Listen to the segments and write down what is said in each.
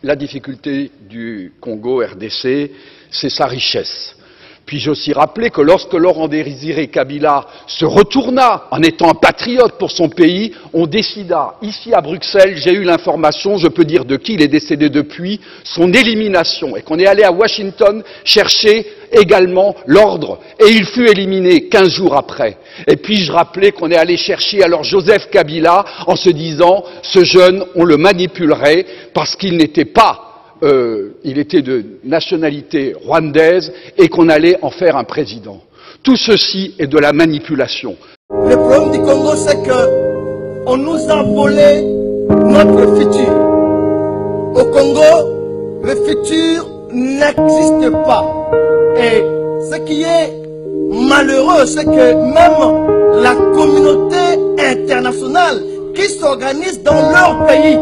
La difficulté du Congo RDC, c'est sa richesse. Puis-je aussi rappeler que lorsque Laurent Désiré Kabila se retourna en étant un patriote pour son pays, on décida, ici à Bruxelles, j'ai eu l'information, je peux dire de qui, il est décédé depuis, son élimination, et qu'on est allé à Washington chercher également l'ordre, et il fut éliminé 15 jours après. Et puis-je rappeler qu'on est allé chercher alors Joseph Kabila en se disant, ce jeune, on le manipulerait parce qu'il n'était pas il était de nationalité rwandaise et qu'on allait en faire un président. Tout ceci est de la manipulation. Le problème du Congo, c'est qu'on nous a volé notre futur. Au Congo, le futur n'existe pas. Et ce qui est malheureux, c'est que même la communauté internationale qui s'organise dans leur pays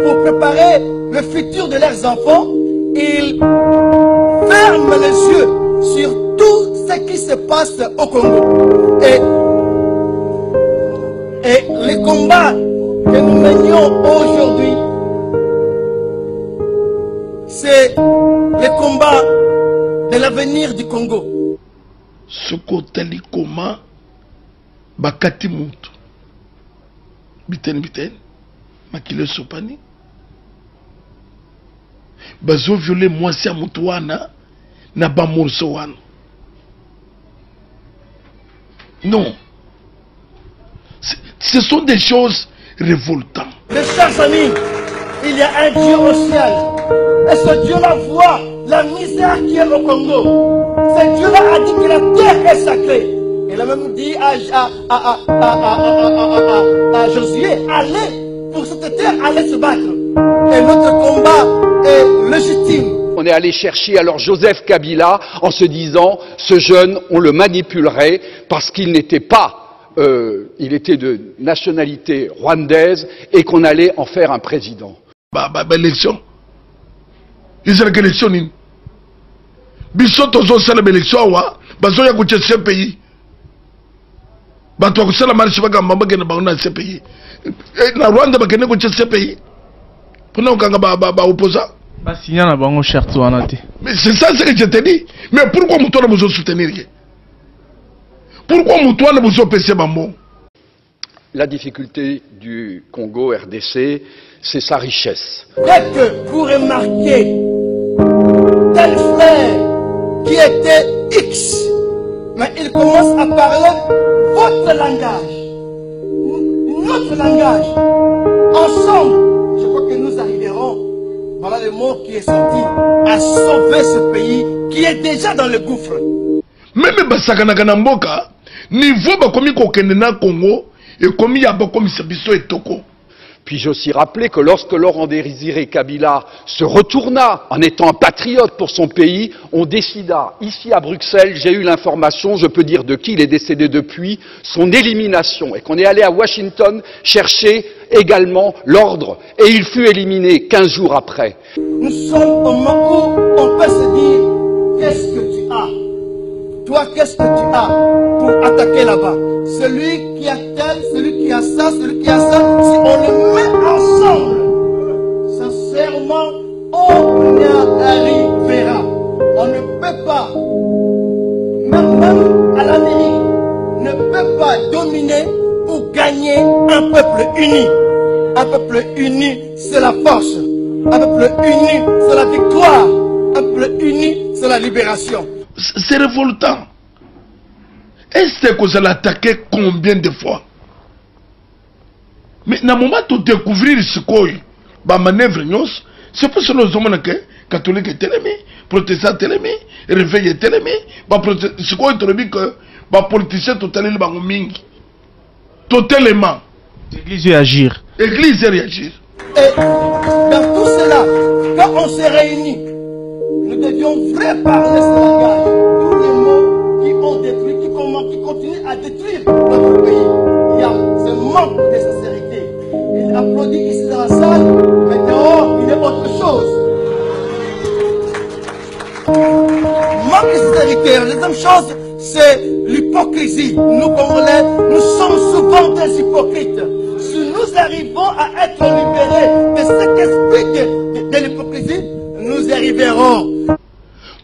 pour préparer le futur de leurs enfants, ils ferment les yeux sur tout ce qui se passe au Congo. Et les combats que nous menions aujourd'hui, c'est le combat de l'avenir du Congo. Ce côté comment bakati mutu biten makile sopani bazo violer mwasi ya mutu wana na bamorso wana. Non, ce sont des choses révoltantes. Mes chers amis, il y a un Dieu au ciel, et ce Dieu-là voit la misère qui est au Congo. Ce Dieu-là a dit que la terre est sacrée. Il a même dit à Josué, allez pour cette terre, allez se battre. Et notre combat est légitime. On est allé chercher alors Joseph Kabila en se disant, ce jeune, on le manipulerait parce qu'il n'était pas, il était de nationalité rwandaise et qu'on allait en faire un président. Élection. Ils ont élection. Bissot aux salles élection, bazo ya kuche ce pays. Bato kusala marche baga mbagena baona ce pays. Na Rwanda bakene kuche ce pays. Pour okanga ba opposant. Mais c'est ça ce que je te dis. Mais pourquoi Moutoua ne vous soutenir? Pourquoi Moutoua ne vous opposer bambo? La difficulté du Congo RDC, c'est sa richesse. Dès que vous remarquez tel frère qui était X, mais il commence à parler votre langage, notre langage, ensemble, je crois que nous arriverons, voilà le mot qui est sorti, à sauver ce pays qui est déjà dans le gouffre. Même Basakanakana Mboka, niveau bakomi kokende na Congo, et comme il y a beaucoup de sabiso et toko. Puis-je aussi rappeler que lorsque Laurent Désiré Kabila se retourna en étant un patriote pour son pays, on décida, ici à Bruxelles, j'ai eu l'information, je peux dire de qui, il est décédé depuis, son élimination, et qu'on est allé à Washington chercher également l'ordre, et il fut éliminé 15 jours après. Nous sommes au moment où on peut se dire, qu'est-ce que tu as? Toi, qu'est-ce que tu as pour attaquer là-bas? Celui qui a tel, celui qui a ça, celui qui a ça, si on le met ensemble, sincèrement, on y arrivera. On ne peut pas, même à l'Amérique, ne peut pas dominer ou gagner un peuple uni. Un peuple uni, c'est la force. Un peuple uni, c'est la victoire. Un peuple uni, c'est la libération. C'est révoltant. Est-ce que vous allez attaquer combien de fois? Mais dans le moment de découvrir ce qu'on va manœuvre, c'est pour ça que nous sommes catholiques et protestants et réveillés et ce qu'on est dit que les politiciens totalement. L'église agir. L'église réagir. Et dans tout cela, quand on s'est réunis, nous devions vraiment parler ce langage. Tous les mots qui ont détruit, qui continuent à détruire notre pays. Il y a ce manque de sincérité. Il applaudit ici dans la salle, mais dehors, il est autre chose. Manque de sincérité. La deuxième chose, c'est l'hypocrisie. Nous, Congolais, nous sommes souvent des hypocrites. Si nous arrivons à être libérés de cet esprit de l'hypocrisie,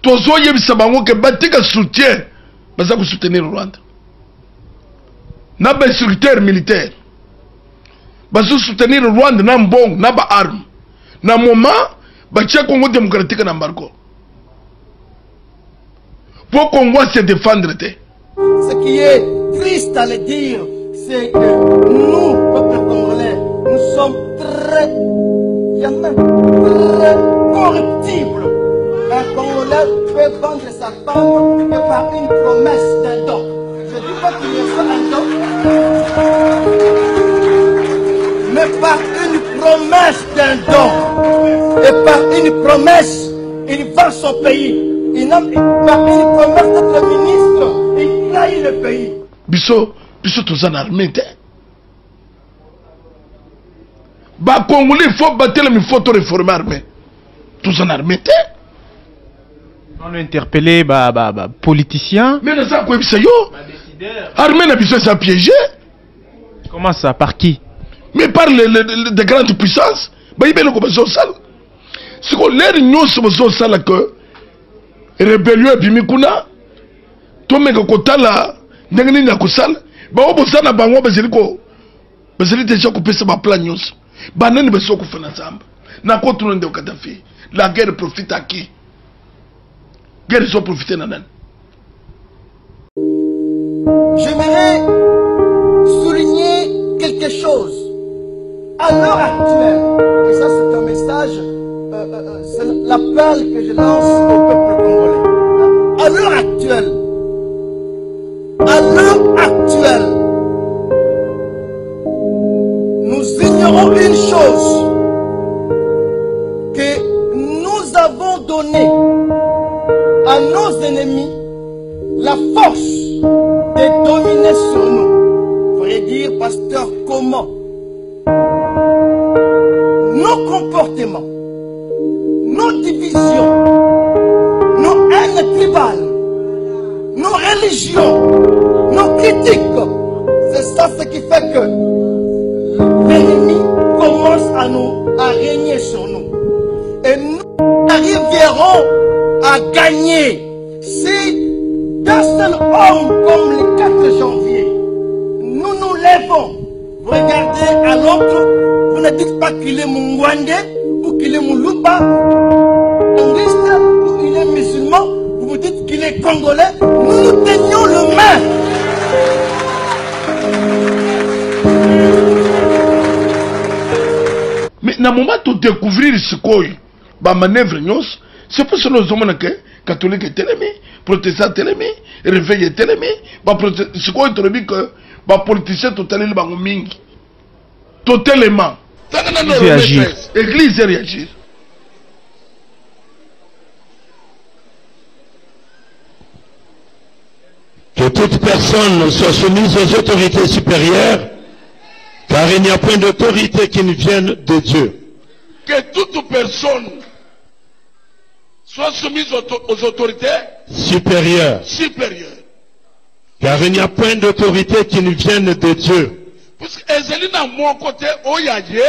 tozo yebisa bango ke batika soutien baza ko soutenir Rwanda na ba instructeur militaire bazo soutenir Rwanda na mbong na ba arme na moment ba tia Congo démocratique na embargo pour Congo se défendre. Ce qui est triste à le dire, c'est que nous, peuple congolais, nous sommes très corruptibles. Un Congolais peut vendre sa femme que par une promesse d'un don. Je ne dis pas qu'il est un don, mais par une promesse d'un don. Et par une promesse, il vend son pays. Il n'a pas une promesse d'être ministre. Il trahit le pays. Biso tous en armée. Ba Congolais, il faut battre, mais il faut réformer l'armée. Tous en armée. On a interpellé politiciens. Mais nous avons quoi ça yo? Armée n'a besoin de piéger. Comment ça? Par qui? Mais par les grandes puissances. Bah il y a le combat sale. Ce qu'on l'air nous sommes sale que rébellion bimikuna. Tomeka kotala ndenge na kosala ba obosana bango baziliko bazili déjà kopesa ba plan nyonso banani baso ko fana nzamba na ko tuna nde Kadhafi. La guerre profite à qui? Guerre sont profité na nani? J'aimerais souligner quelque chose à l'heure actuelle, et ça c'est un message, c'est l'appel que je lance au peuple congolais. À l'heure actuelle, nous ignorons une chose, que nous avons donné à nos ennemis la force de dominer sur nous. Faudrait dire, pasteur, comment? Nos comportements, nos divisions, nos haines tribales, nos religions, nos critiques, c'est ça ce qui fait que l'ennemi commence à régner sur nous. Et nous arriverons à gagner si d'un seul homme comme le 4 janvier, nous nous lèvons. Vous regardez à l'autre, vous ne dites pas qu'il est Mungwande ou qu'il est Moulouba, ou qu'il est musulman, vous vous dites qu'il est congolais, nous nous tenions le main. Mais dans le moment de découvrir ce qu'on va manœuvre, c'est pour ça que nous sommes catholiques et télémés, protestants télémés, réveillés télémés, ce qu'on est télémé que les politiciens totalement mingi. Totalement. Église réagir. Que toute personne soit soumise aux autorités supérieures, car il n'y a point d'autorité qui ne vienne de Dieu. Que toute personne soit soumise aux autorités supérieures. Car il n'y a point d'autorité qui ne vienne de Dieu. Parce que Ezelina mon côté oyaye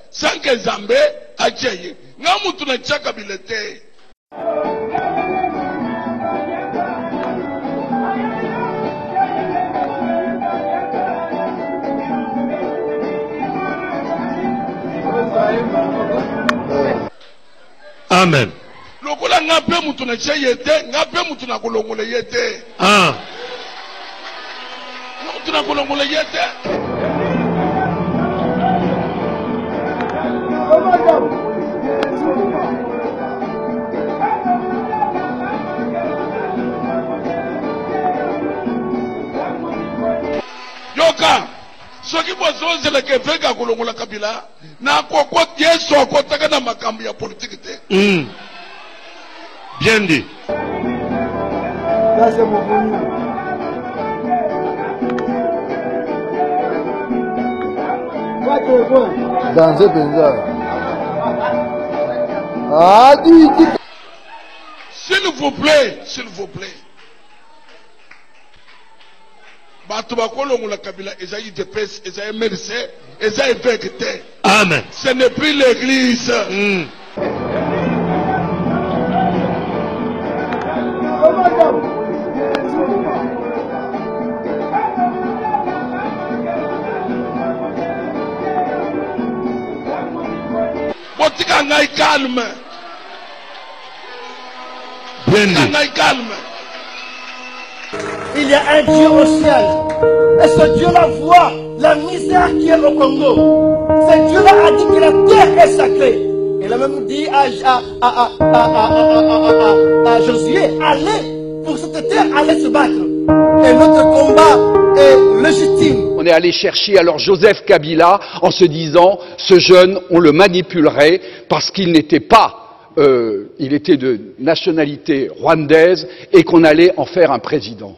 sans que Zambé ajaye. Ngamutu na chaka bilete. Amen. Lokola ngape mutu na chayete, ngape mutu na kolongole yete. Ah. Mutu na kolongole yete. Yoka, ce qui vous a c'est le Québec à Kolongola Kabila, n'a quoi Yesu a quoi na makambi ya politique. Bien dit. Là, c'est mon venu. Dans ce pays. Ah, dis. S'il vous plaît, s'il vous plaît. Batuba Kolongola Kabila, Esaïe Depes, Esaïe Merce, Esaïe Vecte. Amen. Ce n'est plus l'église. tika ngai calme. Bien Tika dit. ngai calme. Il y a un Dieu au ciel. Et ce Dieu-là voit la misère qui est au Congo. Ce Dieu-là a dit que la terre est sacrée. Il a même dit à Josué, allez pour cette terre, allez se battre. Et notre combat est légitime. On est allé chercher alors Joseph Kabila en se disant, ce jeune, on le manipulerait parce qu'il n'était pas, il était de nationalité rwandaise et qu'on allait en faire un président.